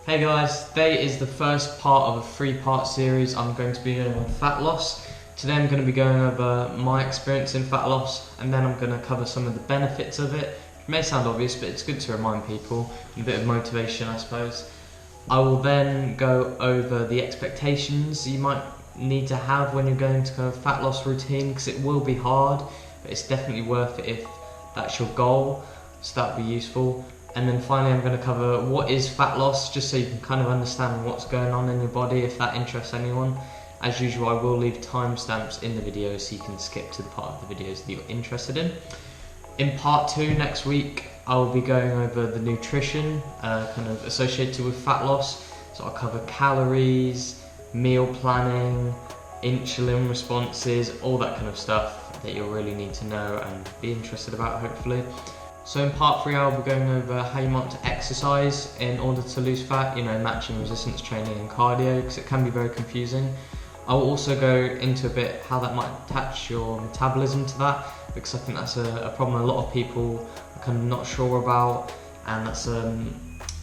Hey guys, today is the first part of a 3-part series I'm going to be doing on fat loss. Today I'm going to be going over my experience in fat loss, and then I'm going to cover some of the benefits of it. It may sound obvious, but it's good to remind people, a bit of motivation I suppose. I will then go over the expectations you might need to have when you're going to a fat loss routine, because it will be hard, but it's definitely worth it if that's your goal, so that will be useful. And then finally I'm going to cover what is fat loss, just so you can kind of understand what's going on in your body if that interests anyone. As usual, I will leave timestamps in the video so you can skip to the part of the videos that you're interested in. In part 2 next week, I will be going over the nutrition kind of associated with fat loss. So I'll cover calories, meal planning, insulin responses, all that kind of stuff that you'll really need to know and be interested about, hopefully. So in part 3 I'll be going over how you might to exercise in order to lose fat, matching resistance training and cardio, because it can be very confusing. I will also go into a bit how that might attach your metabolism to that, because I think that's a problem a lot of people are kind of not sure about, and that's a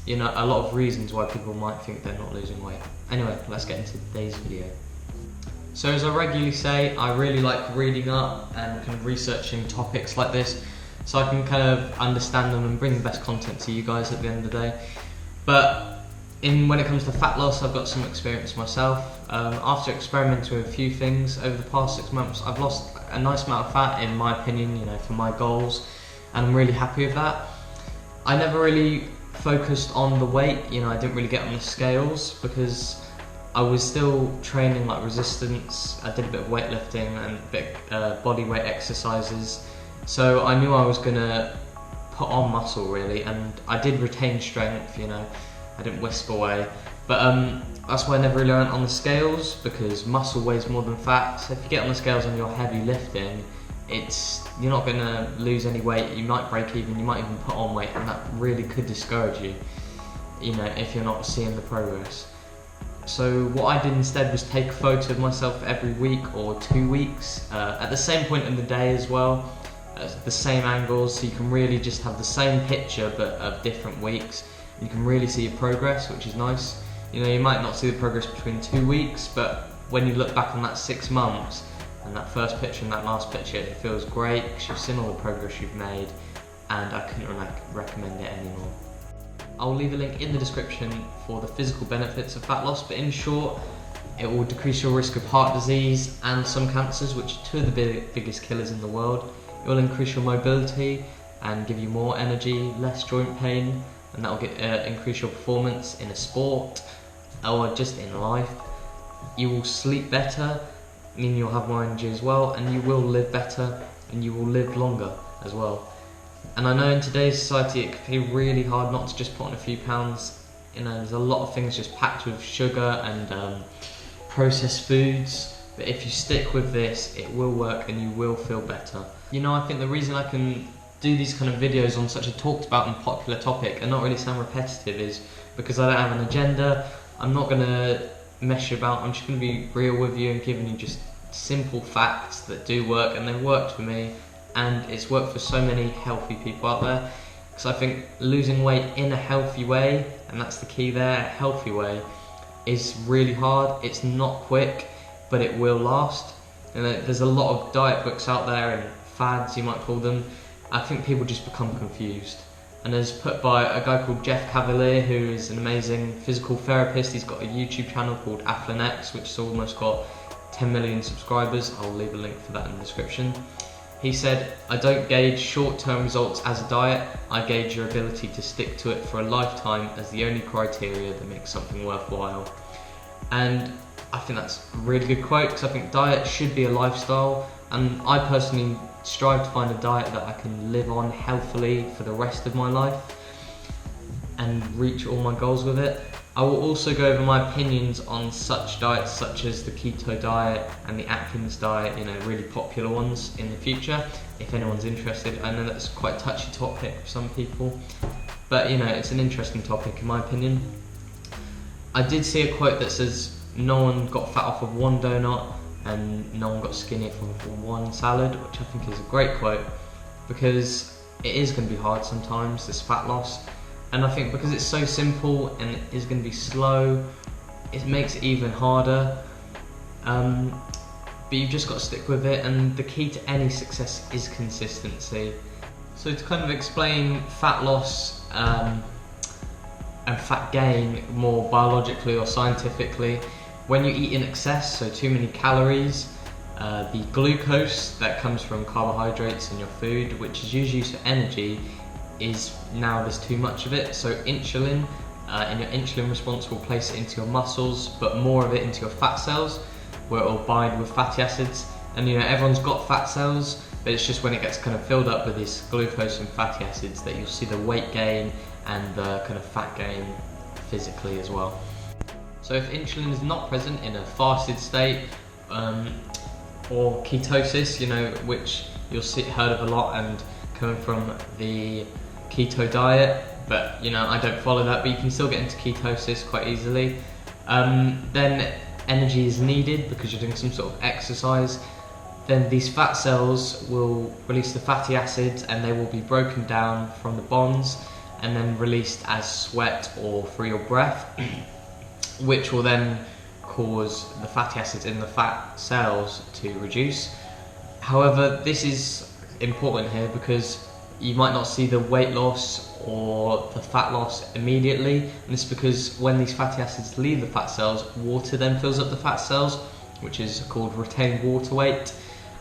lot of reasons why people might think they're not losing weight. Anyway, let's get into today's video. So as I regularly say, I really like reading up and kind of researching topics like this, so I can kind of understand them and bring the best content to you guys at the end of the day. But when it comes to fat loss, I've got some experience myself. After experimenting with a few things over the past 6 months, I've lost a nice amount of fat, in my opinion, for my goals, and I'm really happy with that. I never really focused on the weight, I didn't really get on the scales because I was still training like resistance. I did a bit of weightlifting and a bit body weight exercises. So I knew I was going to put on muscle really, and I did retain strength, I didn't wisp away. But that's why I never really went on the scales, because muscle weighs more than fat. So if you get on the scales and you're heavy lifting, you're not going to lose any weight. You might break even, you might even put on weight, and that really could discourage you, if you're not seeing the progress. So what I did instead was take a photo of myself every week or 2 weeks, at the same point in the day as well. The same angles, so you can really just have the same picture but of different weeks. You can really see your progress, which is nice. You might not see the progress between 2 weeks, but when you look back on that 6 months and that first picture and that last picture, it feels great because you've seen all the progress you've made, and I couldn't recommend it anymore. I'll leave a link in the description for the physical benefits of fat loss, but in short, it will decrease your risk of heart disease and some cancers, which are 2 of the biggest killers in the world. It will increase your mobility and give you more energy, less joint pain, and that will increase your performance in a sport or just in life. You will sleep better, meaning you'll have more energy as well, and you will live better and you will live longer as well. And I know in today's society it can be really hard not to just put on a few pounds. There's a lot of things just packed with sugar and processed foods. But if you stick with this, it will work and you will feel better. I think the reason I can do these kind of videos on such a talked about and popular topic and not really sound repetitive is because I don't have an agenda. I'm not going to mess you about. I'm just going to be real with you and giving you just simple facts that do work, and they've worked for me, and it's worked for so many healthy people out there. Because I think losing weight in a healthy way, and that's the key there, a healthy way, is really hard. It's not quick, but it will last. And there's a lot of diet books out there and fads, you might call them. I think people just become confused. And as put by a guy called Jeff Cavalier, who is an amazing physical therapist. He's got a YouTube channel called Athlean-X, which has almost got 10 million subscribers. I'll leave a link for that in the description. He said, "I don't gauge short-term results as a diet. I gauge your ability to stick to it for a lifetime as the only criteria that makes something worthwhile." And I think that's a really good quote, because I think diet should be a lifestyle, and I personally strive to find a diet that I can live on healthily for the rest of my life and reach all my goals with it. I will also go over my opinions on such diets such as the keto diet and the Atkins diet, really popular ones in the future, if anyone's interested. I know that's quite a touchy topic for some people, but it's an interesting topic in my opinion. I did see a quote that says no one got fat off of one donut and no one got skinny from one salad, which I think is a great quote, because it is going to be hard sometimes, this fat loss. And I think because it's so simple and it is going to be slow, it makes it even harder. But you've just got to stick with it, and the key to any success is consistency. So to kind of explain fat loss and fat gain more biologically or scientifically, when you eat in excess, so too many calories, the glucose that comes from carbohydrates in your food, which is usually used for energy, there's too much of it. So insulin, in your insulin response, will place it into your muscles, but more of it into your fat cells, where it will bind with fatty acids. And everyone's got fat cells, but it's just when it gets kind of filled up with this glucose and fatty acids that you'll see the weight gain and the kind of fat gain physically as well. So if insulin is not present in a fasted state, or ketosis, which you'll heard of a lot and coming from the keto diet, but I don't follow that, but you can still get into ketosis quite easily. Then energy is needed because you're doing some sort of exercise. Then these fat cells will release the fatty acids, and they will be broken down from the bonds and then released as sweat or through your breath, which will then cause the fatty acids in the fat cells to reduce. However, this is important here because you might not see the weight loss or the fat loss immediately, and it's because when these fatty acids leave the fat cells, water then fills up the fat cells, which is called retained water weight,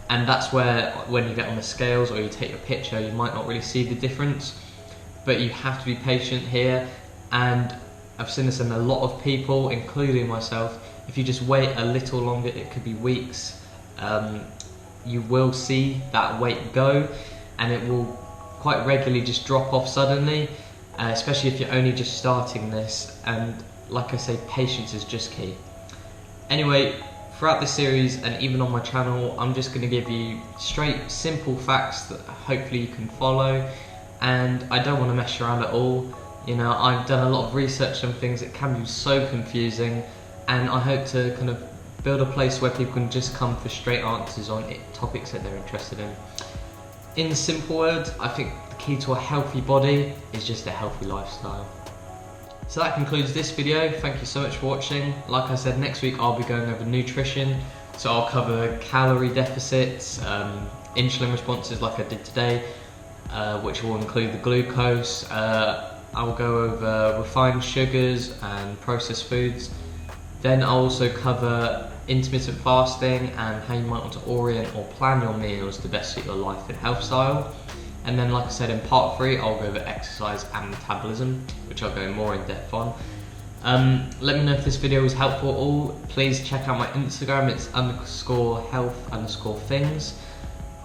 and that's where when you get on the scales or you take your picture, you might not really see the difference. But you have to be patient here, and I've seen this in a lot of people, including myself. If you just wait a little longer, it could be weeks, you will see that weight go, and it will quite regularly just drop off suddenly, especially if you're only just starting this. And like I say, patience is just key. Anyway, throughout this series and even on my channel, I'm just going to give you straight, simple facts that hopefully you can follow, and I don't want to mess around at all. I've done a lot of research on things. It can be so confusing, and I hope to kind of build a place where people can just come for straight answers on topics that they're interested in. In simple words, I think the key to a healthy body is just a healthy lifestyle. So that concludes this video. Thank you so much for watching. Like I said, next week I'll be going over nutrition. So I'll cover calorie deficits, insulin responses like I did today, which will include the glucose. I'll go over refined sugars and processed foods. Then I'll also cover intermittent fasting and how you might want to orient or plan your meals to best suit your life and health style. And then, like I said, in part 3, I'll go over exercise and metabolism, which I'll go more in depth on. Let me know if this video was helpful at all. Please check out my Instagram, it's _health_things.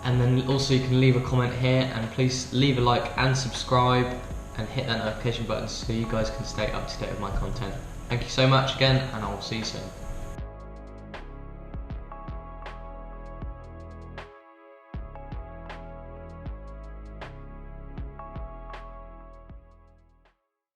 And then also you can leave a comment here, and please leave a like and subscribe and hit that notification button so you guys can stay up to date with my content. Thank you so much again, and I will see you soon.